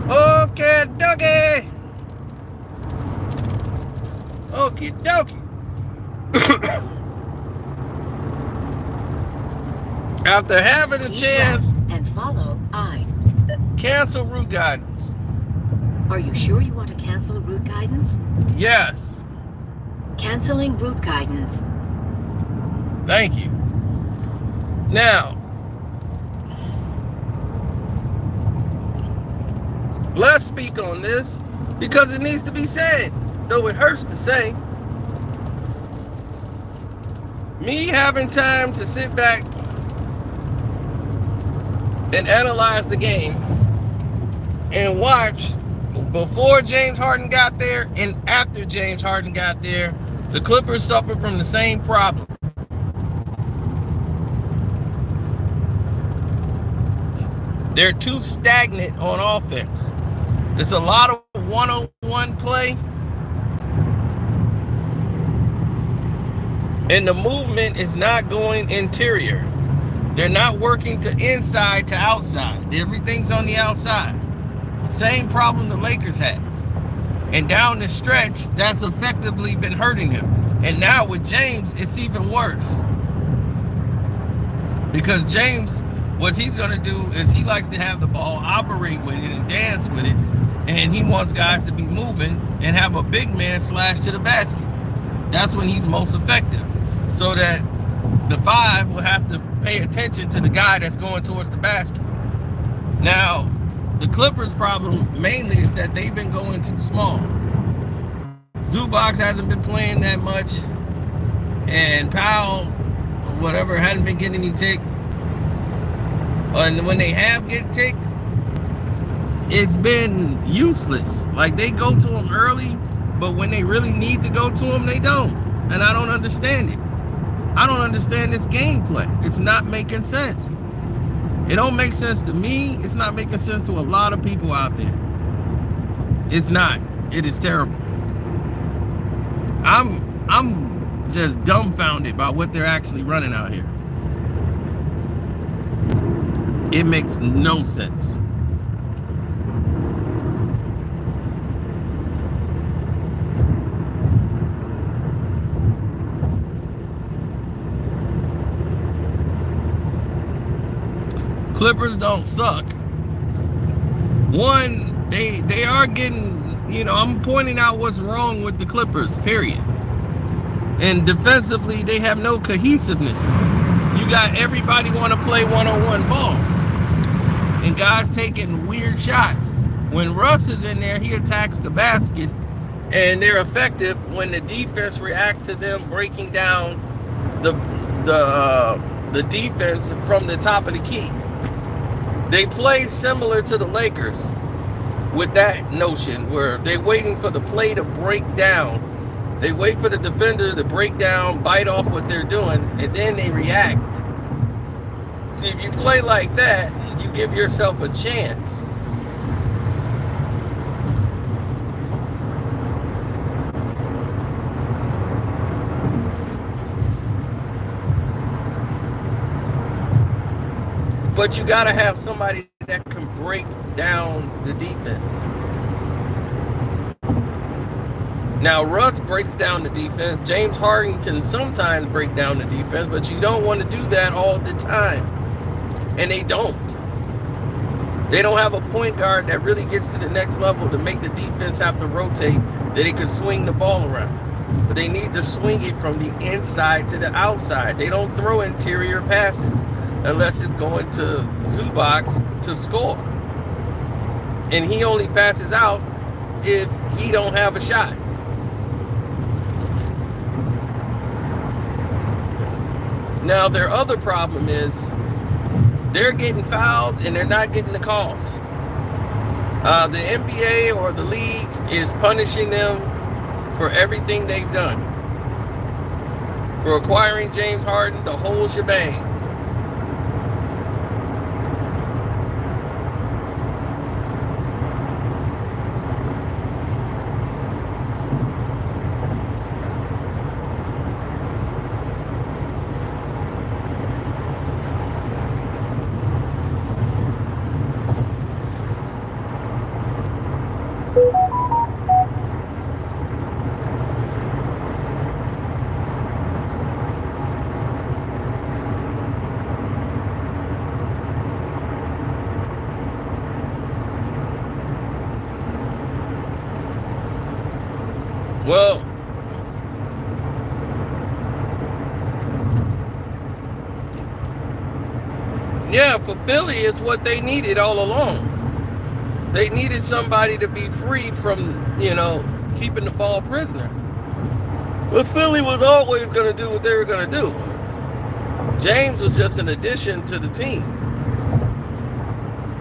Okay, dokie. Okie dokie. After having a chance, and follow I. cancel route guidance. Are you sure you want to cancel route guidance? Yes. Canceling route guidance. Thank you. Now, let's speak on this because it needs to be said, though it hurts to say. Me having time to sit back and analyze the game and watch before James Harden got there and after James Harden got there, the Clippers suffered from the same problem. They're too stagnant on offense. It's a lot of one-on-one play, and the movement is not going interior. They're not working to inside to outside. Everything's on the outside. Same problem the Lakers had. And down the stretch, that's effectively been hurting him. And now with James, it's even worse. Because James, what he's going to do is he likes to have the ball, operate with it, and dance with it. And he wants guys to be moving and have a big man slash to the basket. That's when he's most effective. So that the five will have to pay attention to the guy that's going towards the basket. Now, the Clippers' problem mainly is that they've been going too small. Zubac hasn't been playing that much, and Powell, whatever, hadn't been getting any tick. And when they have get tick, it's been useless. Like, they go to him early, but when they really need to go to him, they don't. And I don't understand it. I don't understand this gameplay. It's not making sense. It don't make sense to me. It's not making sense to a lot of people out there. It's not. It is terrible. I'm just dumbfounded by what they're actually running out here. It makes no sense. Clippers don't suck. One, they are getting, I'm pointing out what's wrong with the Clippers, period. And defensively, they have no cohesiveness. You got everybody want to play one-on-one ball. And guys taking weird shots. When Russ is in there, he attacks the basket, and they're effective when the defense reacts to them breaking down the defense from the top of the key. They play similar to the Lakers with that notion where they're waiting for the play to break down. They wait for the defender to break down, bite off what they're doing, and then they react. See, if you play like that, you give yourself a chance. But you got to have somebody that can break down the defense. Now, Russ breaks down the defense. James Harden can sometimes break down the defense, but you don't want to do that all the time. And they don't. They don't have a point guard that really gets to the next level to make the defense have to rotate, that they can swing the ball around. But they need to swing it from the inside to the outside. They don't throw interior passes unless it's going to Zubac to score. And he only passes out if he don't have a shot. Now, their other problem is they're getting fouled and they're not getting the calls. The NBA or the league is punishing them for everything they've done. For acquiring James Harden, the whole shebang. Well, yeah, for Philly, it's what they needed all along. They needed somebody to be free from, keeping the ball prisoner. But Philly was always going to do what they were going to do. James was just an addition to the team.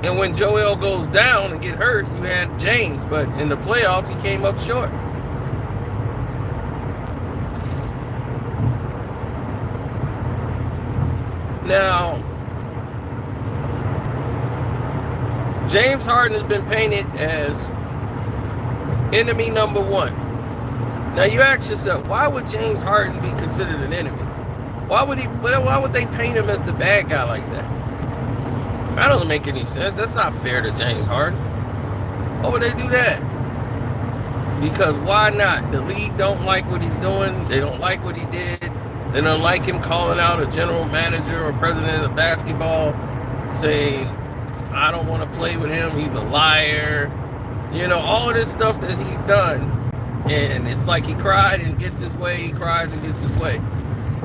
And when Joel goes down and get hurt, you had James. But in the playoffs, he came up short. Now, James Harden has been painted as enemy number one. Now you ask yourself, why would James Harden be considered an enemy? Why would they paint him as the bad guy like that? That doesn't make any sense. That's not fair to James Harden. Why would they do that? Because why not? The league don't like what he's doing. They don't like what he did. They don't like him calling out a general manager or president of basketball saying, I don't want to play with him. He's a liar. All of this stuff that he's done. And it's like he cried and gets his way. He cries and gets his way.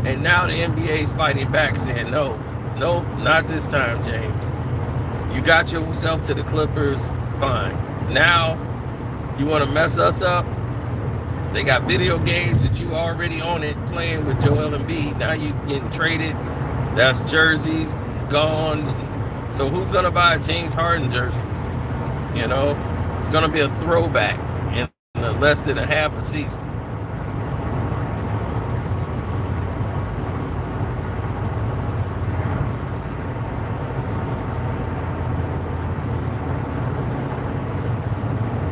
And now the NBA is fighting back saying, no, not this time, James. You got yourself to the Clippers, fine. Now, you want to mess us up? They got video games that you already on it playing with Joel Embiid. Now you getting traded. That's jerseys gone. So who's going to buy a James Harden jersey? It's going to be a throwback in less than a half a season.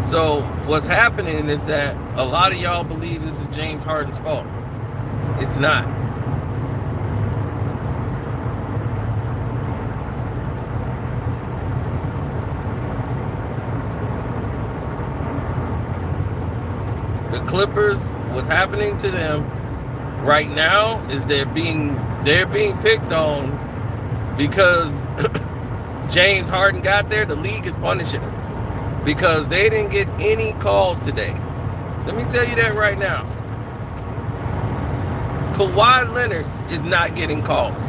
So what's happening is that a lot of y'all believe this is James Harden's fault. It's not. The Clippers, what's happening to them right now is they're being picked on because James Harden got there. The league is punishing him because they didn't get any calls today. Let me tell you that right now. Kawhi Leonard is not getting calls.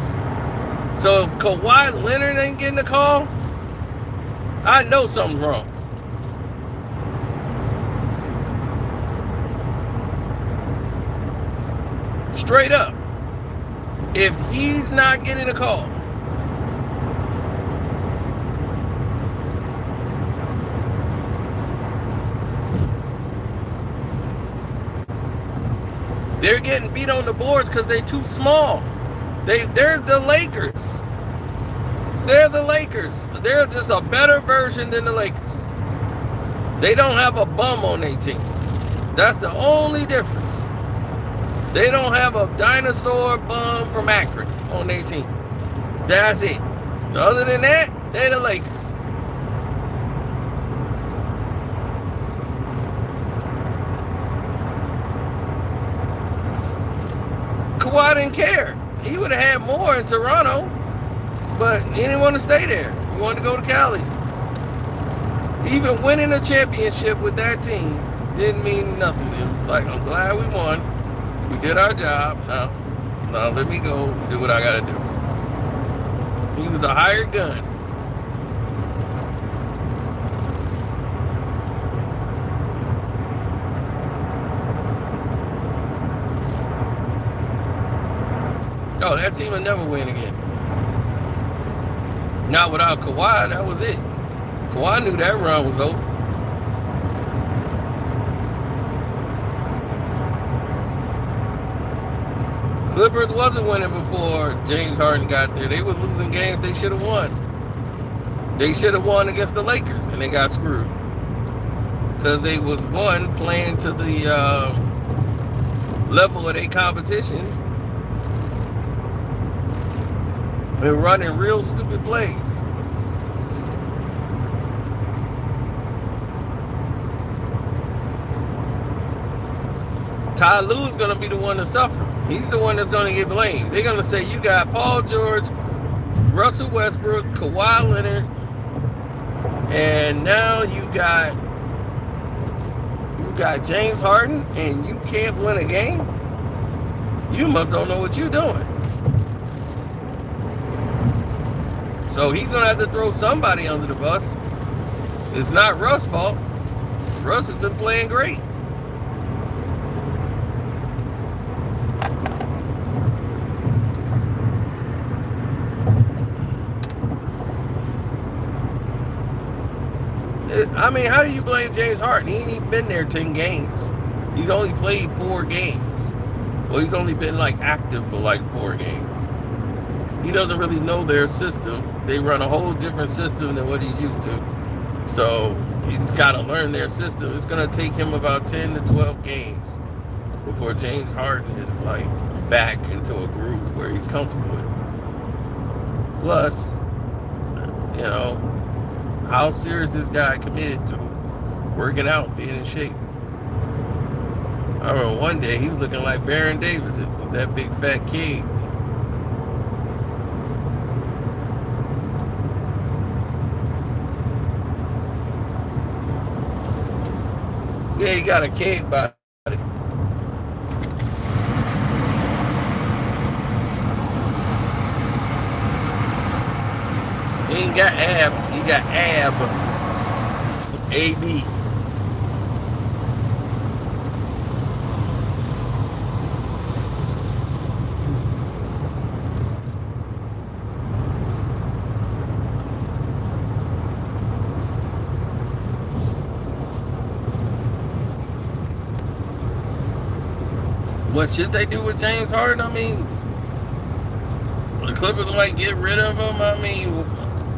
So if Kawhi Leonard ain't getting a call, I know something's wrong. Straight up. If he's not getting a call, they're getting beat on the boards because they're too small. They're the Lakers. They're the Lakers. They're just a better version than the Lakers. They don't have a bum on their team. That's the only difference. They don't have a dinosaur bum from Akron on their team. That's it. Other than that, they're the Lakers. Kawhi didn't care. He would have had more in Toronto, but he didn't want to stay there. He wanted to go to Cali. Even winning a championship with that team didn't mean nothing. It was like, I'm glad we won. We did our job. Now let me go and do what I gotta do. He was a hired gun. Oh, that team will never win again. Not without Kawhi, that was it. Kawhi knew that run was over. Clippers wasn't winning before James Harden got there. They were losing games they should have won. They should have won against the Lakers, and they got screwed. Because they was, one, playing to the level of their competition and running real stupid plays. Ty Lue's going to be the one to suffer. He's the one that's going to get blamed. They're going to say, you got Paul George, Russell Westbrook, Kawhi Leonard, and now you got, who you got James Harden and you can't win a game, you must don't know what you're doing. So he's going to have to throw somebody under the bus. It's not Russ' fault. Russ has been playing great. I mean, how do you blame James Harden? He ain't even been there 10 games. He's only played 4 games. Well, he's only been like active for like 4 games. He doesn't really know their system. They run a whole different system than what he's used to. So he's got to learn their system. It's going to take him about 10 to 12 games before James Harden is like back into a groove where he's comfortable with. Plus, you know, how serious this guy committed to working out and being in shape. I remember one day he was looking like Baron Davis with that big fat kid. Yeah, he got a cake body. He ain't got abs, he got ab. AB. What should they do with James Harden? I mean, the Clippers might get rid of him. I mean,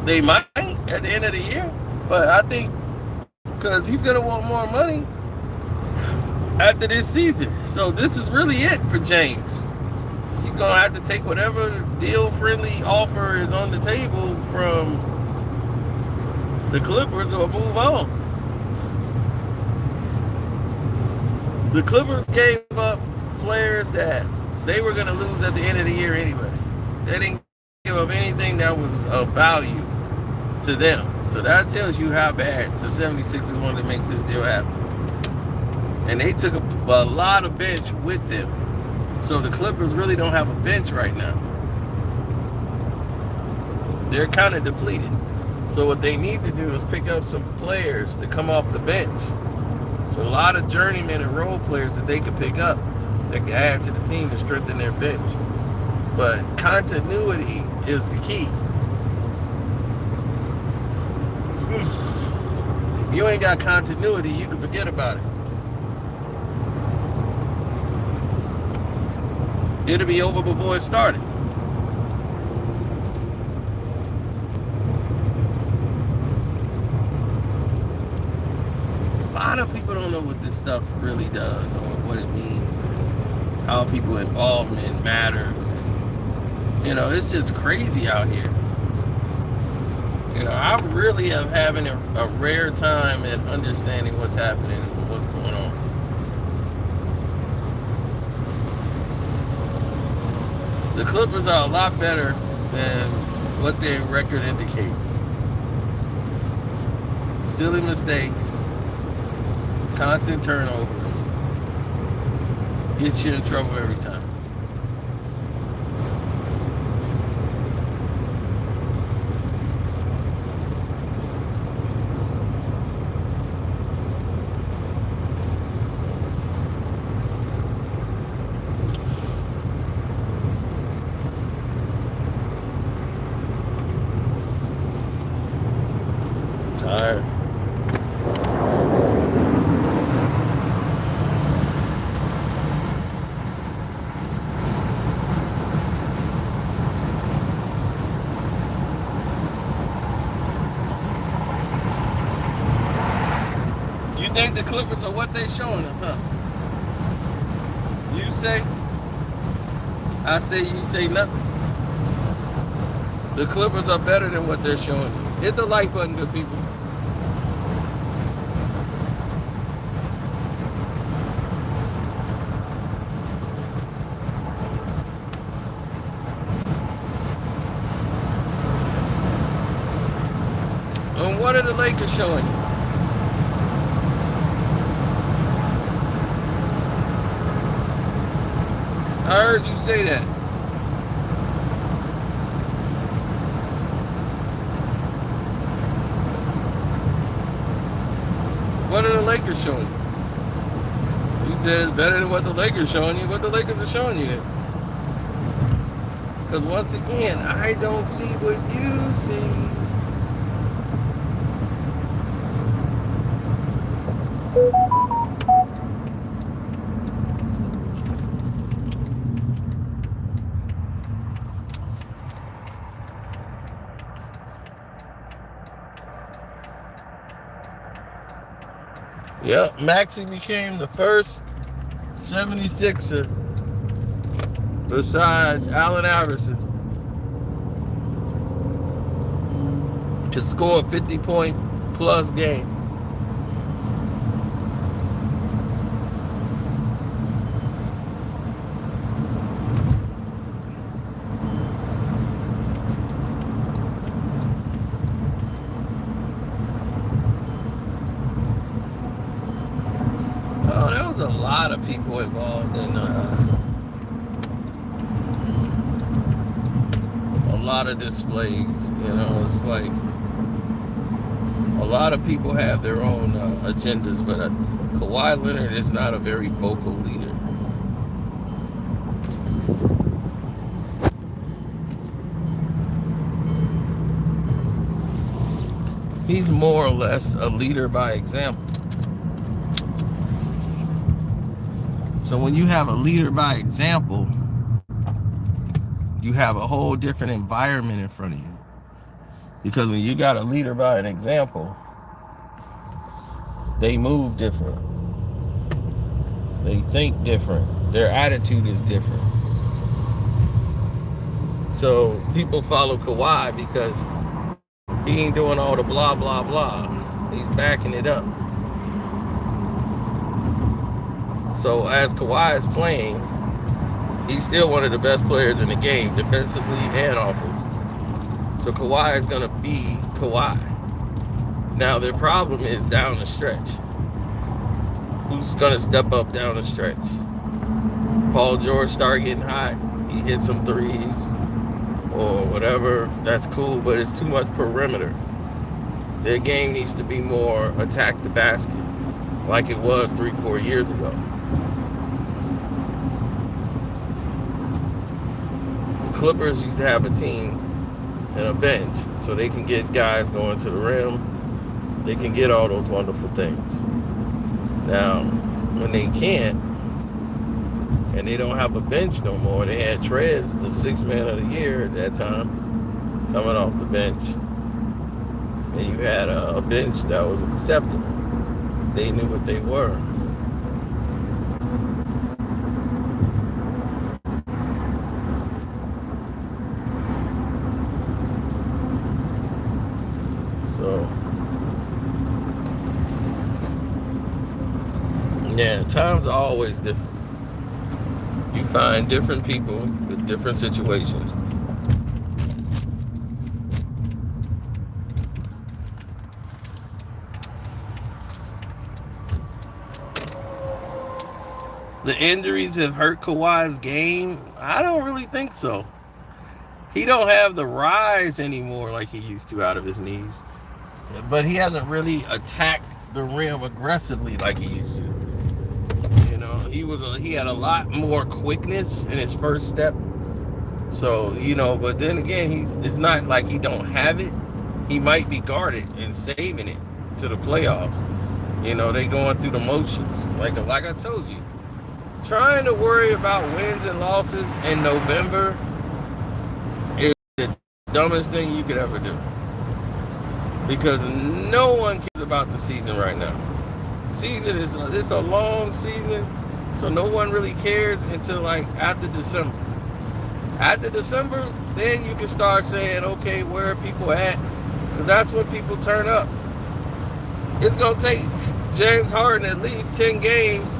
they might at the end of the year. But I think because he's going to want more money after this season. So this is really it for James. He's going to have to take whatever deal-friendly offer is on the table from the Clippers or move on. The Clippers gave up players that they were going to lose at the end of the year anyway. They didn't give up anything that was of value to them. So that tells you how bad the 76ers wanted to make this deal happen. And they took a lot of bench with them. So the Clippers really don't have a bench right now. They're kind of depleted. So what they need to do is pick up some players to come off the bench. So a lot of journeymen and role players that they could pick up that can add to the team to strengthen their bench. But continuity is the key. If you ain't got continuity, you can forget about it. It'll be over before it started. A lot of people don't know what this stuff really does or what it means and how people involvement matters. And, you know, it's just crazy out here. You know, I really am having a rare time at understanding what's happening and what's going on. The Clippers are a lot better than what their record indicates. Silly mistakes, constant turnovers, get you in trouble every time. Tired. You think the Clippers are what they're showing us, huh? You say, I say, you say nothing. The Clippers are better than what they're showing you. Hit the like button, good people. And what are the Lakers showing you? I heard you say that. What are the Lakers showing you? You said it's better than what the Lakers showing you. What the Lakers are showing you then? Because once again, I don't see what you see. Yep, Maxey became the first 76er besides Allen Iverson to score a 50-point plus game. Oh, there was a lot of people involved in a lot of displays. You know, it's like a lot of people have their own agendas, but Kawhi Leonard is not a very vocal leader. He's more or less a leader by example. So when you have a leader by example, you have a whole different environment in front of you. Because when you got a leader by an example, they move different. They think different. Their attitude is different. So people follow Kawhi because he ain't doing all the blah, blah, blah. He's backing it up. So as Kawhi is playing, he's still one of the best players in the game, defensively and offensively. So Kawhi is going to be Kawhi. Now their problem is down the stretch. Who's going to step up down the stretch? Paul George start getting hot. He hit some threes or whatever. That's cool, but it's too much perimeter. Their game needs to be more attack the basket like it was 3-4 years ago. Clippers used to have a team and a bench so they can get guys going to the rim. They can get all those wonderful things. Now, when they can't, and they don't have a bench no more, they had Trez, the 6th man of the year at that time, coming off the bench. And you had a bench that was acceptable. They knew what they were. So, yeah, times are always different. You find different people with different situations. The injuries have hurt Kawhi's game. I don't really think so. He don't have the rise anymore like he used to out of his knees. But he hasn't really attacked the rim aggressively like he used to. You know, he had a lot more quickness in his first step. So, you know, but then again, it's not like he don't have it. He might be guarded and saving it to the playoffs. You know, they going through the motions. Like I told you, trying to worry about wins and losses in November is the dumbest thing you could ever do. Because no one cares about the season right now. Season it's a long season, so no one really cares until like after December. After December, then you can start saying, okay, where are people at? Because that's when people turn up. It's going to take James Harden at least 10 games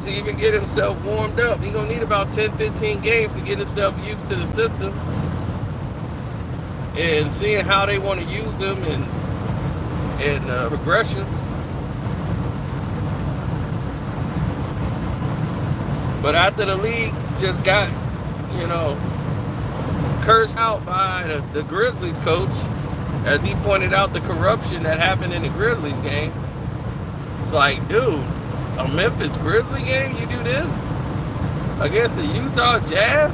to even get himself warmed up. He's going to need about 10, 15 games to get himself used to the system and seeing how they want to use him and progressions. But after the league just got, you know, cursed out by the Grizzlies coach, as he pointed out the corruption that happened in the Grizzlies game, it's like, dude, a Memphis Grizzly game, you do this against the Utah Jazz?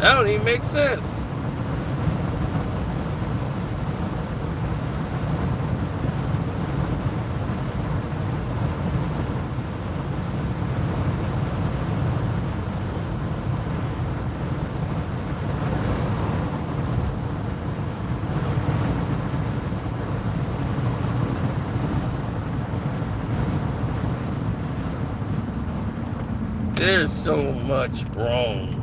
That don't even make sense. There's so much wrong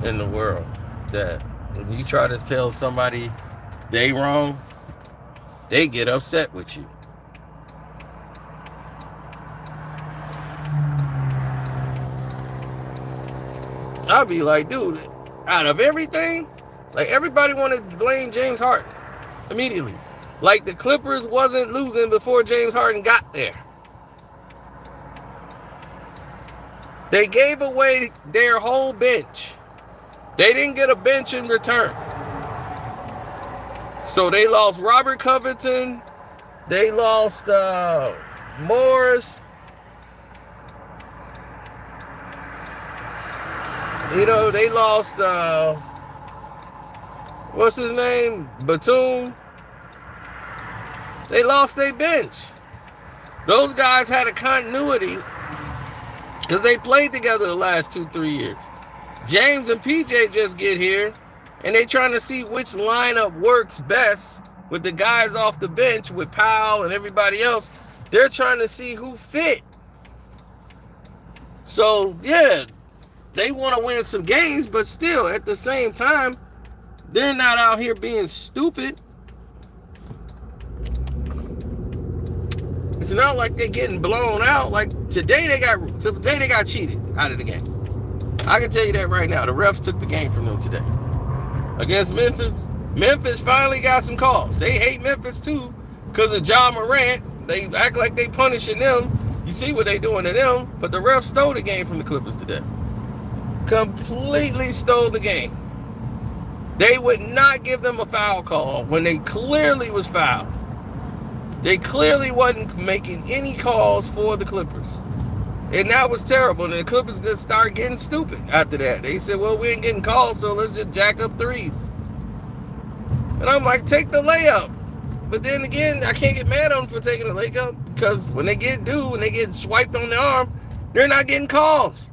in the world that when you try to tell somebody they wrong, they get upset with you. I'll be like, dude, out of everything, like everybody wanted to blame James Harden immediately. Like the Clippers wasn't losing before James Harden got there. They gave away their whole bench. They didn't get a bench in return. So they lost Robert Covington. They lost Morris. You know, they lost, what's his name? Batum. They lost their bench. Those guys had a continuity because they played together the last 2-3 years. James and PJ just get here, and they trying to see which lineup works best with the guys off the bench, with Powell and everybody else. They're trying to see who fit. So, yeah, they want to win some games, but still, at the same time, they're not out here being stupid. It's not like they're getting blown out. Like today they got cheated out of the game. I can tell you that right now. The refs took the game from them today. Against Memphis, Memphis finally got some calls. They hate Memphis too because of Ja Morant. They act like they punishing them. You see what they doing to them, but the refs stole the game from the Clippers today. Completely stole the game. They would not give them a foul call when they clearly was fouled. They clearly wasn't making any calls for the Clippers. And that was terrible. And the Clippers just started getting stupid after that. They said, well, we ain't getting calls, so let's just jack up threes. And I'm like, take the layup. But then again, I can't get mad at them for taking the layup because when they get swiped on the arm, they're not getting calls.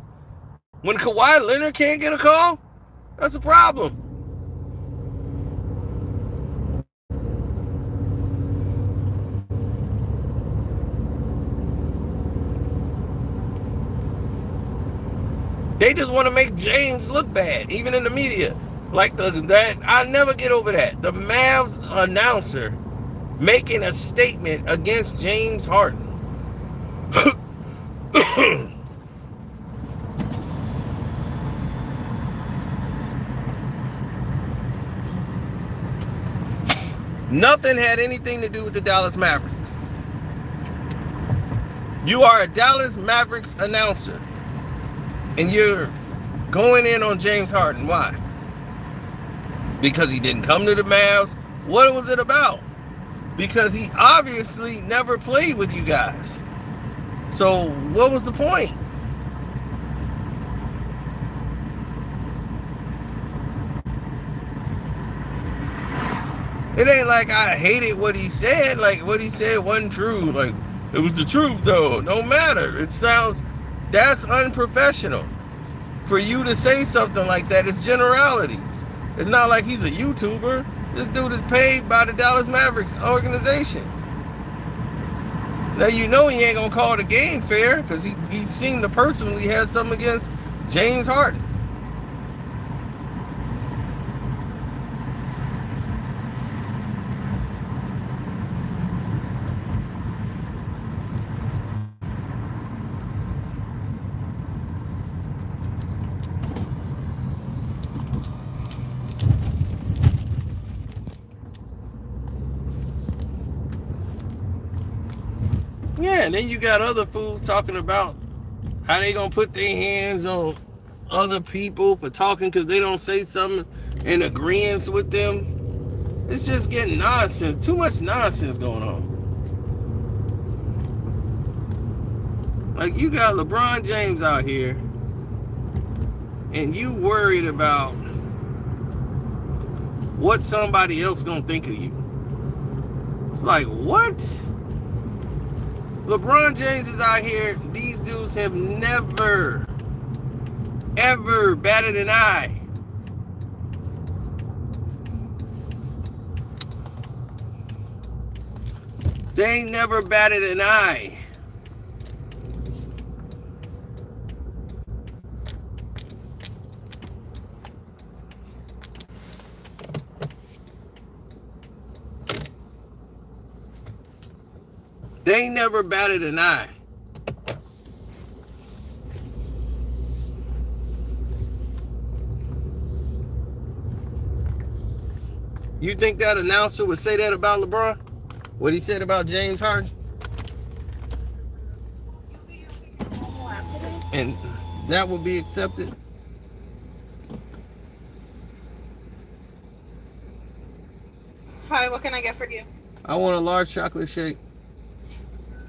When Kawhi Leonard can't get a call, that's a problem. They just want to make James look bad, even in the media. Like that, I never get over that. The Mavs announcer making a statement against James Harden. Nothing had anything to do with the Dallas Mavericks. You are a Dallas Mavericks announcer, and you're going in on James Harden. Why? Because he didn't come to the Mavs? What was it about? Because he obviously never played with you guys. So what was the point? It ain't like I hated what he said. Like what he said wasn't true. Like it was the truth though. No matter. It sounds, that's unprofessional. For you to say something like that, it's generalities. It's not like he's a YouTuber. This dude is paid by the Dallas Mavericks organization. Now you know he ain't gonna call the game fair because he seemed to personally have something against James Harden. Yeah, and then you got other fools talking about How they gonna put their hands on other people for talking because they don't say something in agreement with them? It's just getting nonsense. Too much nonsense going on. Like, you got LeBron James out here, and you worried about what somebody else gonna think of you. It's like, what? LeBron James is out here. These dudes have never, ever batted an eye. They ain't never batted an eye. They ain't never batted an eye. You think that announcer would say that about LeBron? What he said about James Harden? And that would be accepted? Hi, what can I get for you? I want a large chocolate shake.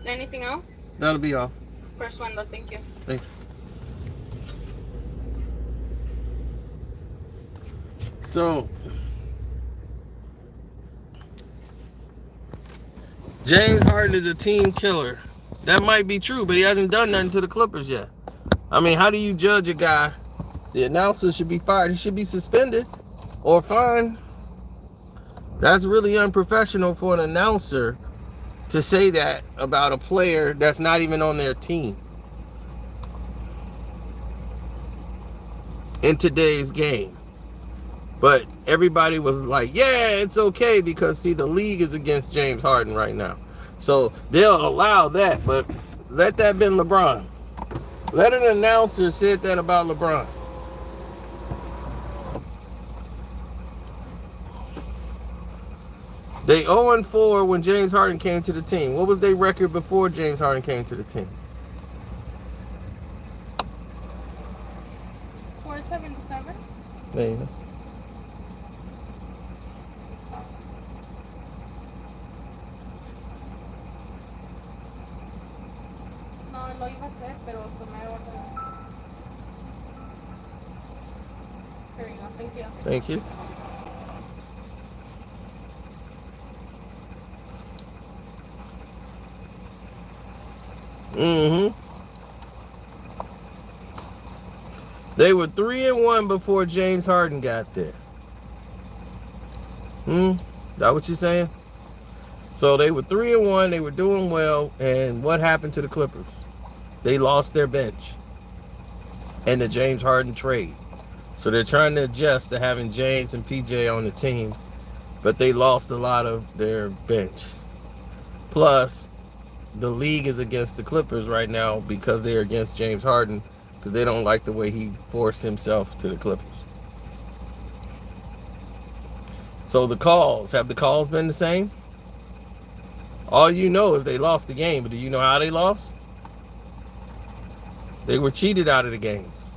Anything else? That'll be all. First window, thank you. Thanks. So, James Harden is a team killer. That might be true, but he hasn't done nothing to the Clippers yet. I mean, how do you judge a guy? The announcer should be fired. He should be suspended or fined. That's really unprofessional for an announcer to say that about a player that's not even on their team in today's game. But everybody was like, yeah, it's okay because, see, the league is against James Harden right now. So they'll allow that, but let that been LeBron. Let an announcer say that about LeBron. They 0-4 when James Harden came to the team. What was their record before James Harden came to the team? 477. There you go. No, lo iba a hacer, pero tomé órdenes. Here you go, thank you. Thank you. They were 3-1 before James Harden got there. That what you saying? So they were 3-1. They were doing well, and what happened to the Clippers? They lost their bench in the James Harden trade. So they're trying to adjust to having James and PJ on the team, but they lost a lot of their bench. Plus, the league is against the Clippers right now because they're against James Harden because they don't like the way he forced himself to the Clippers. So the calls, have the calls been the same? All you know is they lost the game, but do you know how they lost? They were cheated out of the games.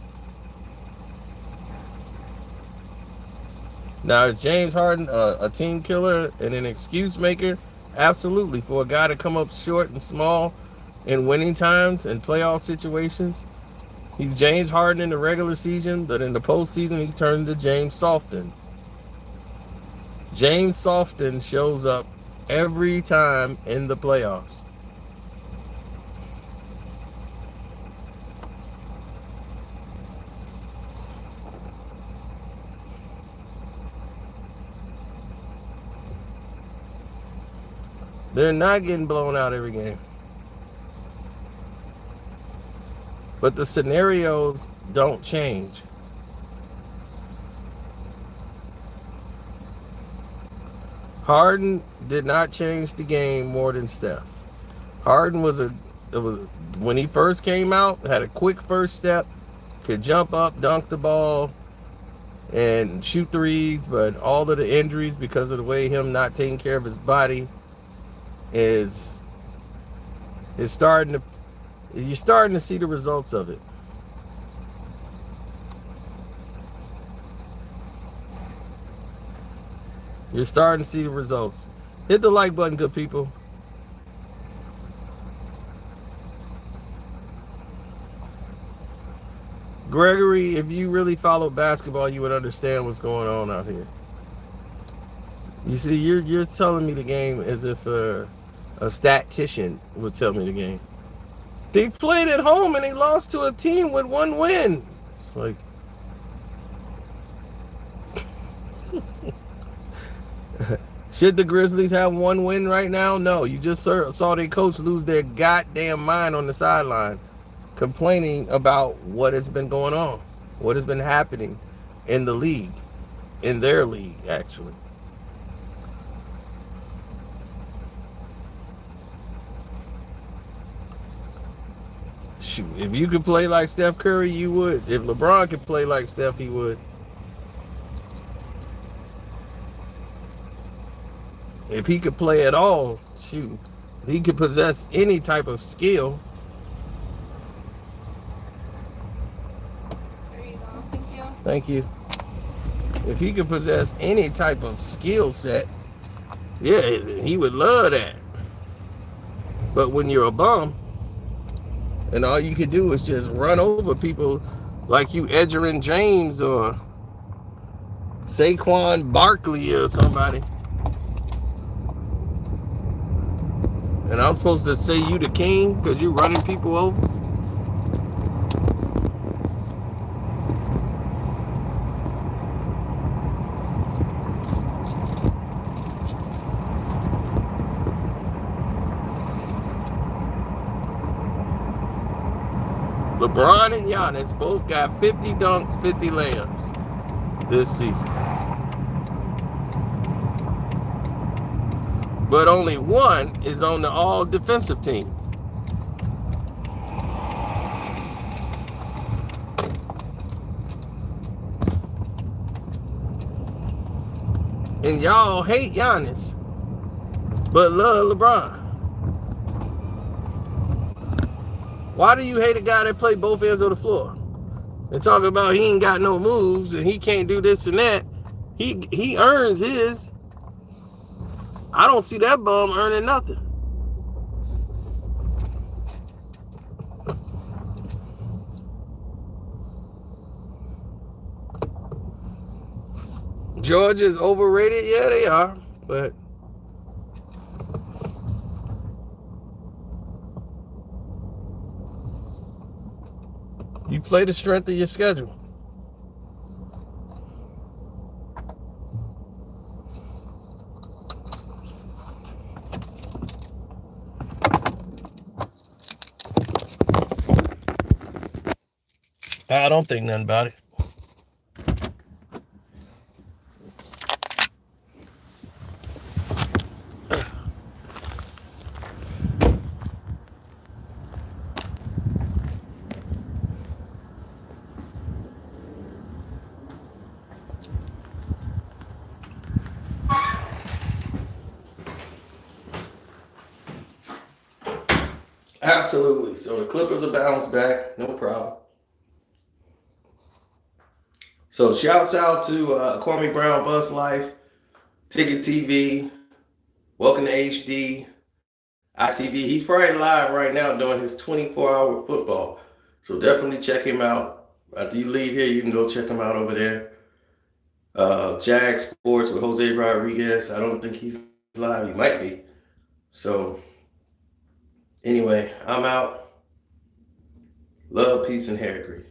Now, is James Harden a team killer and an excuse maker? Absolutely. For a guy to come up short and small in winning times and playoff situations, he's James Harden in the regular season, but in the postseason, he turned to James Softon. James Softon shows up every time in the playoffs. They're not getting blown out every game. But the scenarios don't change. Harden did not change the game more than Steph. Harden when he first came out, had a quick first step, could jump up, dunk the ball, and shoot threes, but all of the injuries because of the way him not taking care of his body is starting You're starting to see the results of it. You're starting to see the results. Hit the like button, good people. Gregory, if you really follow basketball, you would understand what's going on out here. You see, you're telling me the game as if a statistician would tell me the game. They played at home and they lost to a team with 1 win. It's like, should the Grizzlies have 1 win right now? No, you just saw their coach lose their goddamn mind on the sideline, complaining about what has been going on, what has been happening in the league, in their league, actually. Shoot, if you could play like Steph Curry, you would. If LeBron could play like Steph, he would. If he could play at all, shoot, if he could possess any type of skill. There you go. Thank you. Thank you. If he could possess any type of skill set, yeah, he would love that. But when you're a bum, and all you can do is just run over people like you Edgerrin James or Saquon Barkley or somebody, and I'm supposed to say you the king because you're running people over? LeBron and Giannis both got 50 dunks, 50 layups this season. But only one is on the all-defensive team. And y'all hate Giannis, but love LeBron. Why do you hate a guy that play both ends of the floor? And talk about he ain't got no moves and he can't do this and that. He earns his. I don't see that bum earning nothing. Georgia's overrated? Yeah, they are. But you play the strength of your schedule. I don't think nothing about it. Absolutely. So the Clippers will bounce back, no problem. So shouts out to Kwame Brown, Bus Life, Ticket TV, Welcome to HD, ITV. He's probably live right now doing his 24-hour football. So definitely check him out. After you leave here, you can go check him out over there. Jag Sports with Jose Rodriguez. I don't think he's live. He might be. So anyway, I'm out. Love, peace, and hair grease.